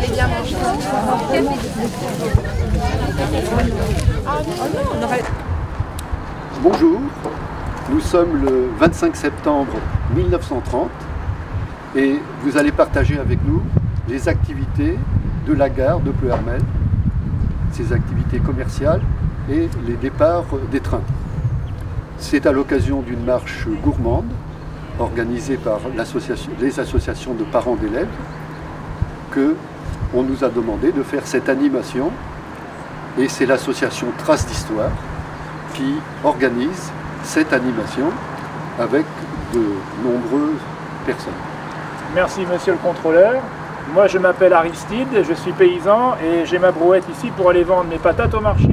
allez bien manger. Bonjour, nous sommes le 25 septembre 1930 et vous allez partager avec nous les activités de la gare de Pleuhermel, ses activités commerciales et les départs des trains. C'est à l'occasion d'une marche gourmande organisée par les associations de parents d'élèves qu'on nous a demandé de faire cette animation, et c'est l'association Traces d'Histoire qui organise cette animation avec de nombreuses personnes. Merci monsieur le contrôleur. Moi je m'appelle Aristide, je suis paysan et j'ai ma brouette ici pour aller vendre mes patates au marché.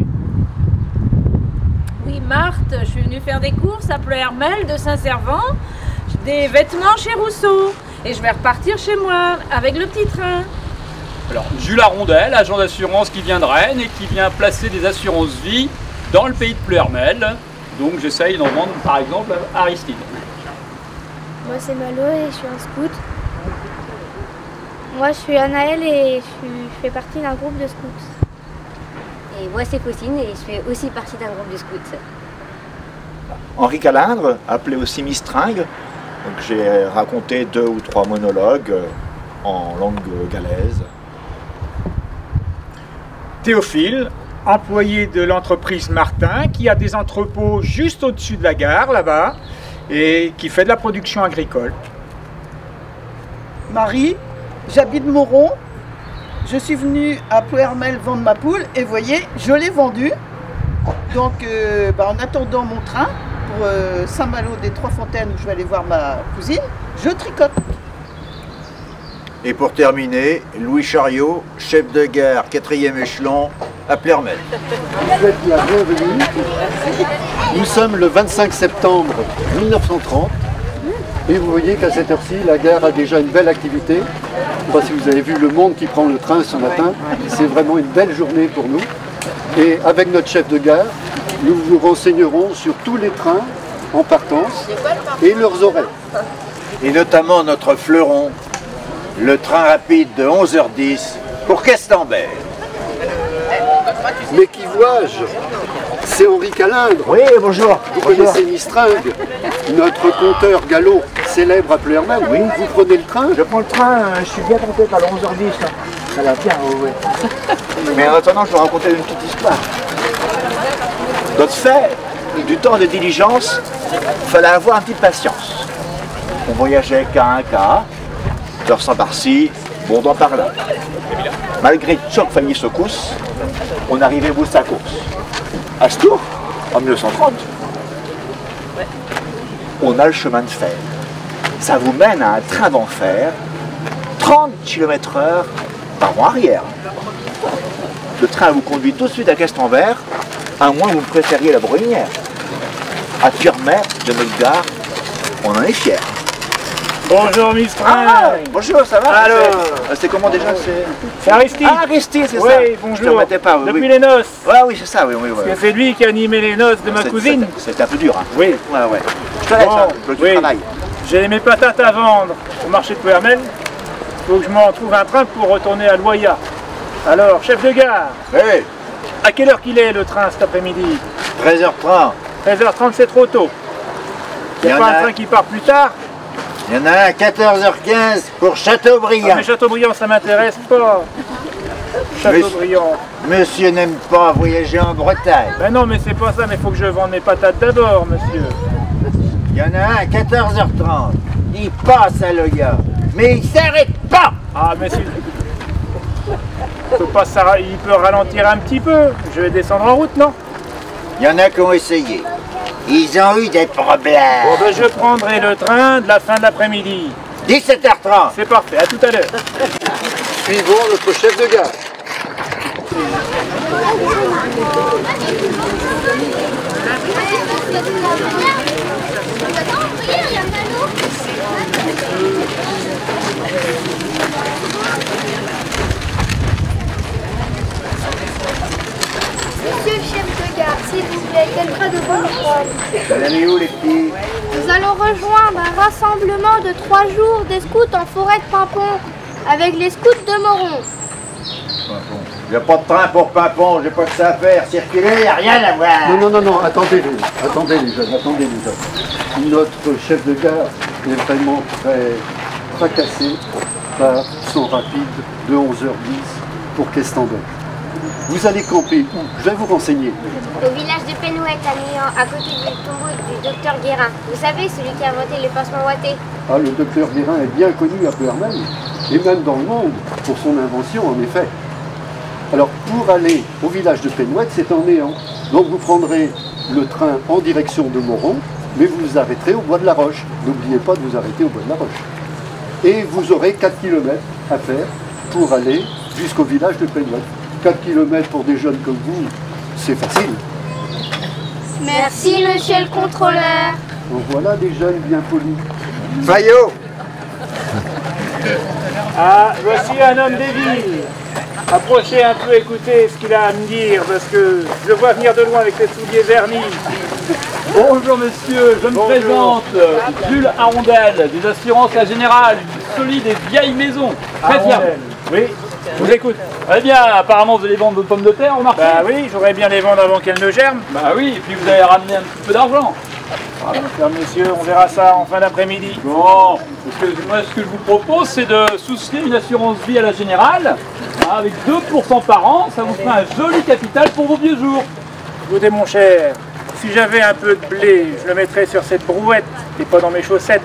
Oui, Marthe, je suis venue faire des courses à Pleuhermel de Saint-Servant, des vêtements chez Rousseau et je vais repartir chez moi avec le petit train. Alors, Jules Arondel, agent d'assurance qui vient de Rennes et qui vient placer des assurances vie dans le pays de Pleuhermel. Donc j'essaye d'en vendre par exemple à Aristide. Moi c'est Malo et je suis un scout. Moi je suis Anaël et je fais partie d'un groupe de scouts. Et moi c'est Faucine et je fais aussi partie d'un groupe de scouts. Henri Calindre, appelé aussi Mistringue. Donc j'ai raconté 2 ou 3 monologues en langue galaise. Théophile, employé de l'entreprise Martin, qui a des entrepôts juste au-dessus de la gare, là-bas, et qui fait de la production agricole. Marie, j'habite Moron. Je suis venue à Pleuhermel vendre ma poule et vous voyez, je l'ai vendue. Donc en attendant mon train pour Saint-Malo des Trois-Fontaines où je vais aller voir ma cousine, je tricote. Et pour terminer, Louis Chariot, chef de gare 4e échelon à Pleuhermel. Vous êtes la bienvenue. Nous sommes le 25 septembre 1930 et vous voyez qu'à cette heure-ci, la gare a déjà une belle activité. Je ne sais pas si vous avez vu le monde qui prend le train ce matin. C'est vraiment une belle journée pour nous. Et avec notre chef de gare, nous vous renseignerons sur tous les trains en partance et leurs horaires. Et notamment notre fleuron, le train rapide de 11h10 pour Castambert. Mais qui vois-je? C'est Henri Calindre. Oui, bonjour. Vous connaissez Mistringue, notre conteur galop célèbre à Pleuhermel. Oui. Vous prenez le train? Je prends le train, je suis bien tenté par le 11h10. Là. Ça va bien, oui. Mais en attendant, je vais raconter une petite histoire. Notre fait, du temps de diligence, il fallait avoir un petit patience. On voyageait cas un cas, torsan par-ci, bondant par-là. Malgré choc famille secousse, on arrivait au bout de sa course. À Stour, en 1930, on a le chemin de fer. Ça vous mène à un train d'enfer, 30 km/h par rond arrière. Le train vous conduit tout de suite à Castambert, à moins que vous préfériez la Bruyère. À Pleuhermel, de notre gare, on en est fiers. Bonjour Mistringue. Ah, bonjour, ça va? Alors, c'est comment déjà? c'est Aristide. Ah, Aristide, c'est ça. Oui, bonjour. Je te remettais pas, oui, Depuis oui. les noces. Ouais, oui, c'est ça, oui. Parce que c'est lui qui a animé les noces de ma cousine. C'était un peu dur, hein. Oui. Ouais. Je te laisse, hein, le travail. J'ai mes patates à vendre au marché de Pleuhermel. Il faut que je m'en trouve un train pour retourner à Loya. Alors, chef de gare, Oui, à quelle heure qu'il est le train cet après-midi? 13h30. 13h30, c'est trop tôt. Il n'y a pas un train qui part plus tard? Il y en a un à 14h15 pour Châteaubriand. Ah, mais Châteaubriand, ça m'intéresse pas. Châteaubriand. Monsieur n'aime pas voyager en Bretagne. Ben non, mais c'est pas ça, mais il faut que je vende mes patates d'abord, monsieur. Il y en a un à 14h30. Il passe à Loya, mais il s'arrête pas. Ah, mais c'est... Il peut ralentir un petit peu. Je vais descendre en route, non? Il y en a qui ont essayé. Ils ont eu des problèmes. Bon, ben je prendrai le train de la fin de l'après-midi. 17h30. C'est parfait, à tout à l'heure. Suivons notre chef de gare. Monsieur le chef de gare, s'il vous plaît, quel train devons-nous prendre? Vous allez où les petits? Nous allons rejoindre un rassemblement de 3 jours des scouts en forêt de Pimpon avec les scouts de Moron. Il n'y a pas de train pour Pimpon, j'ai pas que ça à faire. Circuler, il n'y a rien à voir. Non, attendez les jeunes. Notre chef de gare est vraiment très fracassé par son rapide de 11h10 pour Questembert. Vous allez camper où? Je vais vous renseigner. Au village de Penouette, à Néant, à côté du tombeau du docteur Guérin. Vous savez, celui qui a inventé le pansement ouaté. Ah, le docteur Guérin est bien connu à Pleurmel, et même dans le monde, pour son invention, en effet. Alors, pour aller au village de Penouette, c'est en Néant. Donc, vous prendrez le train en direction de Moron, mais vous vous arrêterez au Bois de la Roche. N'oubliez pas de vous arrêter au Bois de la Roche. Et vous aurez 4 km à faire pour aller jusqu'au village de Penouette. 4 km pour des jeunes comme vous, c'est facile. Merci, monsieur le contrôleur. Donc voilà des jeunes bien polis. Fayot. Ah, voici un homme des villes. Approchez un peu, écoutez ce qu'il a à me dire, parce que je le vois venir de loin avec ses souliers vernis. Bonjour monsieur, je me présente, Jules Arondel, des assurances La Générale, une solide et vieille maison. Très bien. Oui, je vous écoute. Eh bien, apparemment vous allez vendre vos pommes de terre, remarquez. Bah oui, j'aurais bien les vendre avant qu'elles ne germent. Bah oui, et puis vous allez ramener un petit peu d'argent. Ah, bien, monsieur, on verra ça en fin d'après-midi. Bon, moi ce que je vous propose c'est de souscrire une assurance vie à La Générale, avec 2% par an, ça vous fera un joli capital pour vos vieux jours. Écoutez mon cher, si j'avais un peu de blé, je le mettrais sur cette brouette et pas dans mes chaussettes.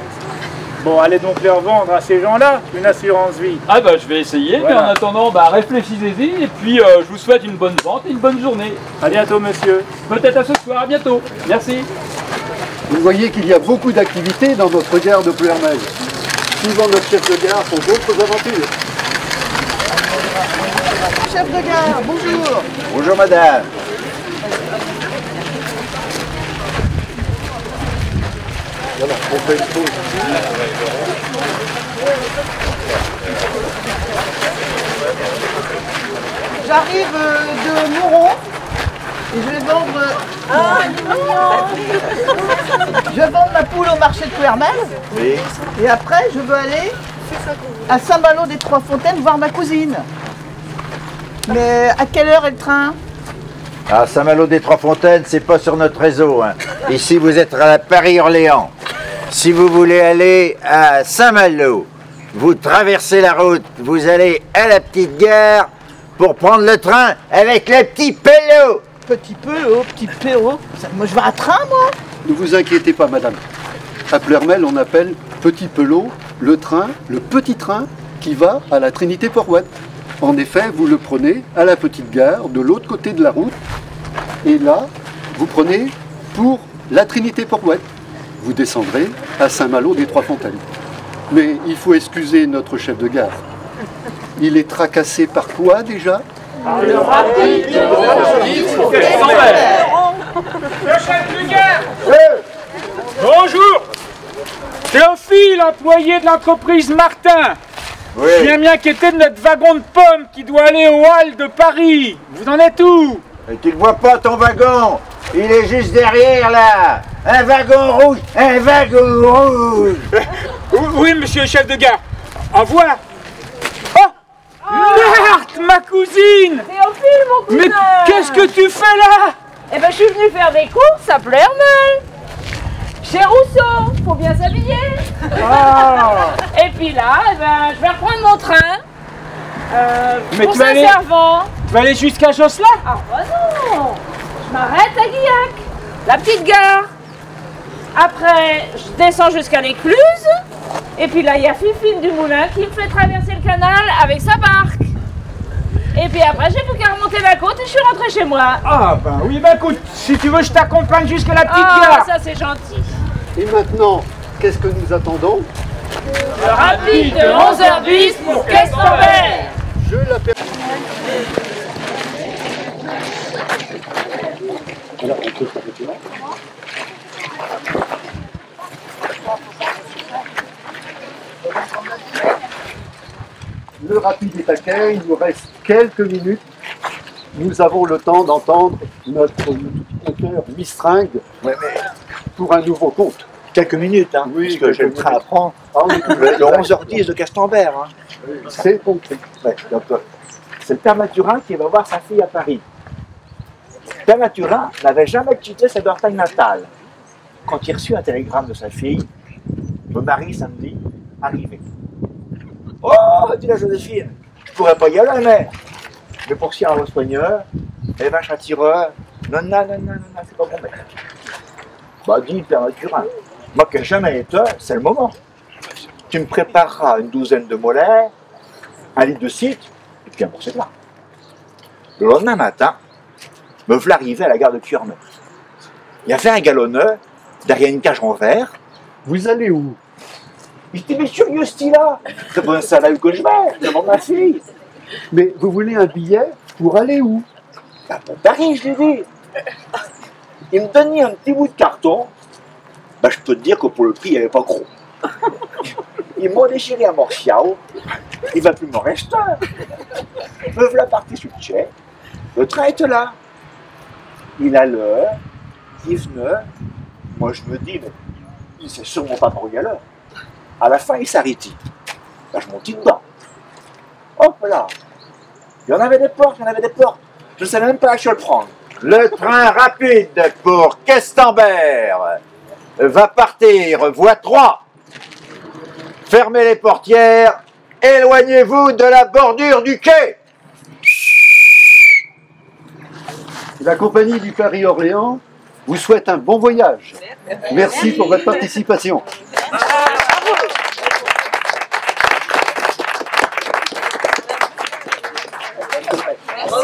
Bon, allez donc leur vendre à ces gens-là une assurance vie. Ah bah je vais essayer, Voilà. mais en attendant, bah réfléchissez-y, et puis je vous souhaite une bonne vente et une bonne journée. À bientôt monsieur. Peut-être à ce soir, à bientôt. Merci. Vous voyez qu'il y a beaucoup d'activités dans notre gare de Pleurmel. Souvent notre chef de gare pour d'autres aventures. Chef de gare, bonjour. Bonjour madame. Voilà, on fait une pause. J'arrive de Moron et je vais vendre. Je vais vendre ma poule au marché de Pleurmel. Oui. Et après, je veux aller à Saint-Malo des Trois-Fontaines voir ma cousine. Mais à quelle heure est le train? À Saint-Malo des Trois-Fontaines, c'est pas sur notre réseau. Hein. Ici, vous êtes à la Paris-Orléans. Si vous voulez aller à Saint-Malo, vous traversez la route, vous allez à la petite gare pour prendre le train avec le petit pélo. Petit pélo. Moi, je vais à train, moi. Ne vous inquiétez pas, madame. À Pleurmel, on appelle Petit Pelot le train, le petit train qui va à la Trinité-Port-Oued. En effet, vous le prenez à la petite gare, de l'autre côté de la route, et là, vous prenez pour la Trinité-Port-Oued. Vous descendrez à Saint-Malo des Trois-Fontaines. Mais il faut excuser notre chef de gare. Il est tracassé par quoi déjà? Le rapide de le chef de gare. Bonjour. Théophile, employé de l'entreprise Martin. Oui. Je viens m'inquiéter de notre wagon de pommes qui doit aller au Halles de Paris. Vous en êtes où? Et tu ne vois pas ton wagon? Il est juste derrière là. Un wagon rouge, un wagon rouge. Oui, monsieur le chef de gare. Au revoir. Oh, Marthe, ma cousine. Théophile, mon cousin. Mais qu'est-ce que tu fais là? Eh ben, je suis venue faire des courses à Pleurmel. Chez Rousseau, faut bien s'habiller. Ah. Et puis là, eh ben, je vais reprendre mon train. Mais Pour tu vas aller- Saint-Servant. Tu vas aller jusqu'à Josselin? Ah bah non. Je m'arrête à Guillac, la petite gare. Après, je descends jusqu'à l'Écluse. Et puis là, il y a Fifine du Moulin qui me fait traverser le canal avec sa barque. Et puis après, j'ai plus qu'à remonter la côte et je suis rentrée chez moi. Ah ben oui, bah écoute, si tu veux, je t'accompagne jusqu'à la petite Ah, gare. ça c'est gentil. Et maintenant, qu'est-ce que nous attendons? Le rapide de 11h10 pour Questembert. Je l'appelle. Alors, on peut s'arrêter là. Le rapide est à quai, il nous reste quelques minutes. Nous avons le temps d'entendre notre compteur Mistringue pour un nouveau compte. Quelques minutes, hein, Oui, parce que j'ai le quelques train à prendre. Ah, on est tout Le 11h10 de Castambert. Hein. C'est compris. Ouais, donc, C'est le père Mathurin qui va voir sa fille à Paris. Le père Mathurin n'avait jamais quitté sa Dortagne natale. Quand il reçut un télégramme de sa fille, je me marie samedi, arrivé. Oh, dit la Joséphine, je pourrais pas y aller, mais pour s'y un soigneur, et vache à tireur, non, c'est pas bon. Bah, dit le père Mathurin, moi qui n'ai jamais été, c'est le moment. Tu me prépareras une douzaine de molaires, un litre de cidre, et puis un morceau de lard. Le lendemain matin, me voilà arrivé à la gare de Cuermel. Il y avait un galonneur derrière une cage en verre. Vous allez où? Il était mais curieux ce là. C'est pas un salaire que je vais, je demande ma fille. Mais vous voulez un billet pour aller où? À Paris, je l'ai dit. Il me donnait un petit bout de carton. Ben, je peux te dire que pour le prix, il n'y avait pas gros. Ils m'ont déchiré un morceau. Il ne va plus m'en rester. Me voilà parti sur le chai. Le train était là. Il a l'heure, il venait. Moi, je me dis, mais il ne sait sûrement pas me à l'heure. À la fin, il s'arrêtait. Ben, je montais dedans. Hop là. Il y en avait des portes, Je ne savais même pas à qui le prendre. Le train rapide pour Questembert va partir, voie 3. Fermez les portières, éloignez-vous de la bordure du quai. La compagnie du Paris-Orléans vous souhaite un bon voyage. Merci pour votre participation.